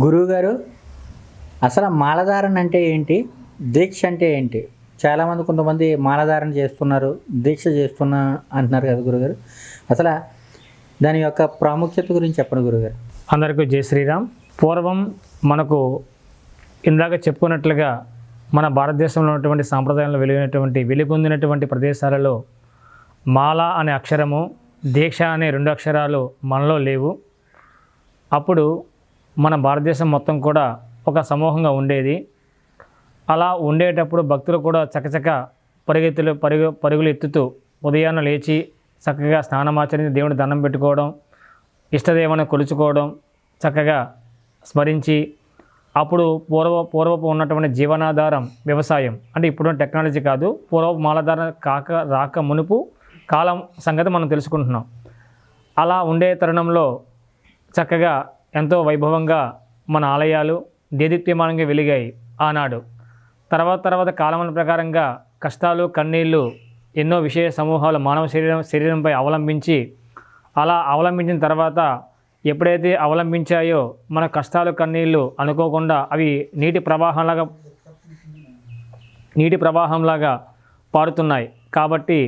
గురువుగారు, అసలు మాలధారణ అంటే ఏంటి? దీక్ష అంటే ఏంటి? చాలామంది కొంతమంది మాలధారణ చేస్తున్నారు, దీక్ష చేస్తున్నా అంటున్నారు కదా గురుగారు. అసలు దాని యొక్క ప్రాముఖ్యత గురించి చెప్పండి గురుగారు. అందరికీ జై శ్రీరామ్. పూర్వం మనకు ఇందాక చెప్పుకున్నట్లుగా మన భారతదేశంలో ఉన్నటువంటి సాంప్రదాయంలో వెలుగొందినటువంటి ప్రదేశాలలో మాల అనే అక్షరము, దీక్ష అనే 2 అక్షరాలు మనలో లేవు. అప్పుడు మన భారతదేశం మొత్తం కూడా ఒక సమూహంగా ఉండేది. అలా ఉండేటప్పుడు భక్తులు కూడా చకచక పరుగులు ఎత్తుతూ ఉదయాన్నే లేచి చక్కగా స్నానమాచరించి దేవుని దండం పెట్టుకోవడం, ఇష్టదేవాన్ని కొలుచుకోవడం, చక్కగా స్మరించి అప్పుడు పూర్వపు ఉన్నటువంటి జీవనాధారం వ్యవసాయం. అంటే ఇప్పుడు టెక్నాలజీ కాదు, పూర్వపు మాలధారణ రాక మునుపు కాలం సంగతి మనం తెలుసుకుంటున్నాం. అలా ఉండే తరుణంలో చక్కగా ఎంతో వైభవంగా మన ఆలయాలు దేదీప్యమానంగా వెలిగాయి ఆనాడు. తర్వాత కాలం ప్రకారంగా కష్టాలు కన్నీళ్ళు ఎన్నో విషయ సమూహాలు మానవ శరీరంపై అవలంబించిన తర్వాత ఎప్పుడైతే అవలంబించాయో మన కష్టాలు కన్నీళ్ళు అనుకోకుండా అవి నీటి ప్రవాహంలాగా పారుతున్నాయి. కాబట్టి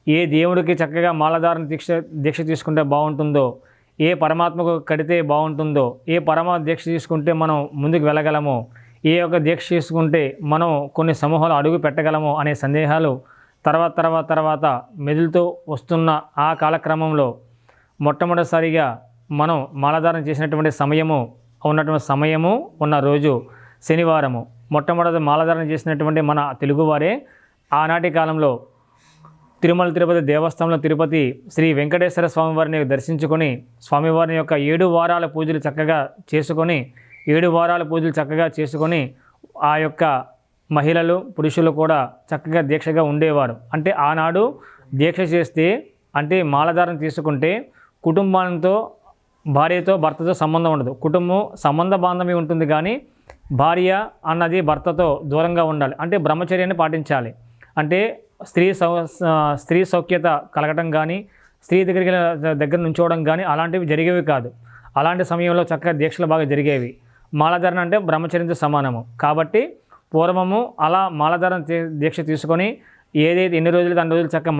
ఏ దేవుడికి చక్కగా మాలధారణ దీక్ష తీసుకుంటే బాగుంటుందో, ఏ పరమాత్మకు కడితే బాగుంటుందో, ఏ దీక్ష తీసుకుంటే మనం ముందుకు వెళ్ళగలమో, ఏ యొక్క దీక్ష తీసుకుంటే మనం కొన్ని సమూహాలు అడుగు పెట్టగలమో అనే సందేహాలు తర్వాత మెదులుతూ వస్తున్న ఆ కాలక్రమంలో మొట్టమొదటిసారిగా మనం మాలధారణ చేసినటువంటి సమయము ఉన్న రోజు శనివారము. మొట్టమొదటి మాలధారణ చేసినటువంటి మన తెలుగువారే ఆనాటి కాలంలో తిరుమల తిరుపతి దేవస్థానంలో తిరుపతి శ్రీ వెంకటేశ్వర స్వామివారిని దర్శించుకొని స్వామివారిని యొక్క 7 వారాల పూజలు చక్కగా చేసుకొని ఆ యొక్క మహిళలు పురుషులు కూడా చక్కగా దీక్షగా ఉండేవారు. అంటే ఆనాడు దీక్ష చేస్తే, అంటే మాలధారణ తీసుకుంటే కుటుంబాలతో, భార్యతో భర్తతో సంబంధం ఉండదు. కుటుంబం సంబంధ బాంధవ్యం ఉంటుంది, కానీ భార్య అన్నది భర్తతో దూరంగా ఉండాలి. అంటే బ్రహ్మచర్యాన్ని పాటించాలి. అంటే స్త్రీ సౌఖ్యత కలగటం కానీ, స్త్రీ దగ్గర నుంచోవడం కానీ అలాంటివి జరిగేవి కాదు. అలాంటి సమయంలో చక్కగా దీక్షలు బాగా జరిగేవి. మాలధారణ అంటే బ్రహ్మచర్యంతో సమానము. కాబట్టి పూర్వము అలా మాలధారణ దీక్ష తీసుకొని ఏదైతే ఎన్ని రోజులు అన్ని రోజులు చక్కగా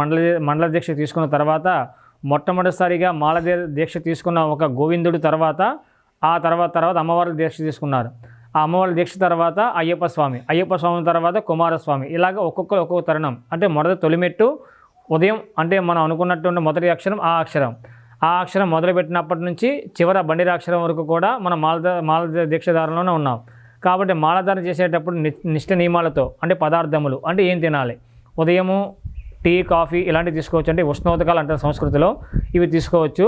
మండల దీక్ష తీసుకున్న తర్వాత మొట్టమొదటిసారిగా దీక్ష తీసుకున్న ఒక గోవిందుడు తర్వాత అమ్మవార్ల దీక్ష తీసుకున్నారు. ఆ అమ్మవార్ల దీక్ష తర్వాత అయ్యప్ప స్వామి తర్వాత కుమారస్వామి, ఇలాగ ఒక్కొక్క తరుణం. అంటే తొలిమెట్టు ఉదయం, అంటే మనం అనుకున్నటువంటి మొదటి అక్షరం ఆ అక్షరం మొదలుపెట్టినప్పటి నుంచి చివర బండిర అక్షరం వరకు కూడా మనం మాల దీక్షధారణలోనే ఉన్నాం. కాబట్టి మాలధారణ చేసేటప్పుడు నిష్ట నియమాలతో, అంటే పదార్థములు అంటే ఏం తినాలి, ఉదయము టీ కాఫీ ఇలాంటివి తీసుకోవచ్చు. అంటే ఉష్ణోదకాలు అంటారు సంస్కృతిలో, ఇవి తీసుకోవచ్చు.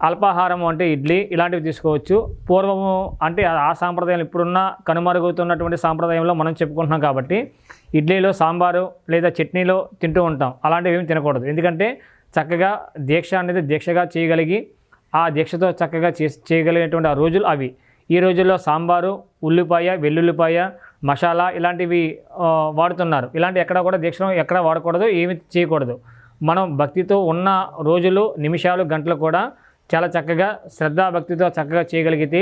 అల్పాహారము అంటే ఇడ్లీ ఇలాంటివి తీసుకోవచ్చు. పూర్వము అంటే ఆ సాంప్రదాయం ఇప్పుడున్న కనుమరుగుతున్నటువంటి సాంప్రదాయంలో మనం చెప్పుకుంటున్నాం. కాబట్టి ఇడ్లీలో సాంబారు లేదా చట్నీలో తింటూ ఉంటాం. అలాంటివి ఏమి తినకూడదు. ఎందుకంటే చక్కగా దీక్ష అనేది దీక్షగా చేయగలిగి ఆ దీక్షతో చక్కగా చేయగలిగినటువంటి ఆ రోజులు అవి. ఈ రోజుల్లో సాంబారు, ఉల్లిపాయ, వెల్లుల్లిపాయ, మసాలా ఇలాంటివి వాడుతున్నారు. ఇలాంటి ఎక్కడ కూడా దీక్షను ఎక్కడ వాడకూడదు, ఏమి చేయకూడదు. మనం భక్తితో ఉన్న రోజులు, నిమిషాలు, గంటలు కూడా చాలా చక్కగా శ్రద్ధాభక్తితో చక్కగా చేయగలిగితే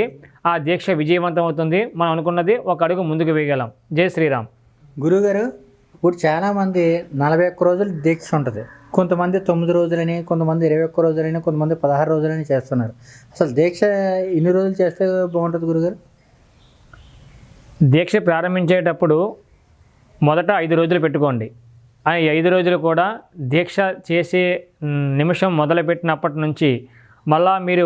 ఆ దీక్ష విజయవంతం అవుతుంది. మనం అనుకున్నది ఒక అడుగు ముందుకు వేయగలం. జై శ్రీరామ్. గురువుగారు, ఇప్పుడు చాలామంది 41 రోజులు దీక్ష ఉంటుంది. కొంతమంది 9 రోజులని, కొంతమంది 21 రోజులని, కొంతమంది 16 రోజులని చేస్తున్నారు. అసలు దీక్ష ఎన్ని రోజులు చేస్తే బాగుంటుంది గురుగారు? దీక్ష ప్రారంభించేటప్పుడు మొదట 5 రోజులు పెట్టుకోండి. ఆ 5 రోజులు కూడా దీక్ష చేసే నిమిషం మొదలుపెట్టినప్పటి నుంచి మళ్ళా మీరు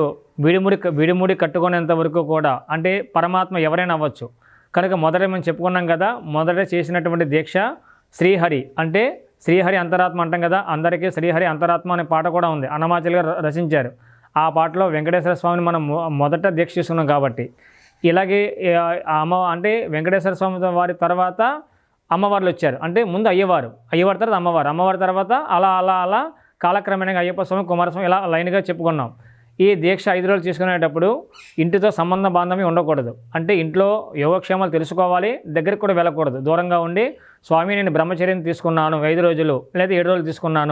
విడిముడి కట్టుకునేంత వరకు కూడా, అంటే పరమాత్మ ఎవరైనా అవ్వచ్చు కనుక మొదట మేము చెప్పుకున్నాం కదా, మొదట చేసినటువంటి దీక్ష శ్రీహరి, అంటే శ్రీహరి అంతరాత్మ అంటాం కదా, అందరికీ శ్రీహరి అంతరాత్మ అనే పాట కూడా ఉంది, అన్నమాచలుగా రచించారు. ఆ పాటలో వెంకటేశ్వర స్వామిని మనం మొదట దీక్ష తీసుకున్నాం. కాబట్టి ఇలాగే అంటే వెంకటేశ్వర స్వామి వారి తర్వాత అమ్మవార్లు వచ్చారు. అంటే ముందు అయ్యవారు తర్వాత అమ్మవారి తర్వాత అలా కాలక్రమేణంగా అయ్యప్ప స్వామి, కుమారస్వామి ఇలా లైన్గా చెప్పుకున్నాం. ఈ దీక్ష 5 రోజులు తీసుకునేటప్పుడు ఇంటితో సంబంధ బాంధవ్యం ఉండకూడదు. అంటే ఇంట్లో యోగక్షేమాలు తెలుసుకోవాలి, దగ్గరికి కూడా వెళ్ళకూడదు. దూరంగా ఉండి స్వామి నేను బ్రహ్మచర్యం తీసుకున్నాను 5 రోజులు లేదా 7 రోజులు తీసుకున్నాను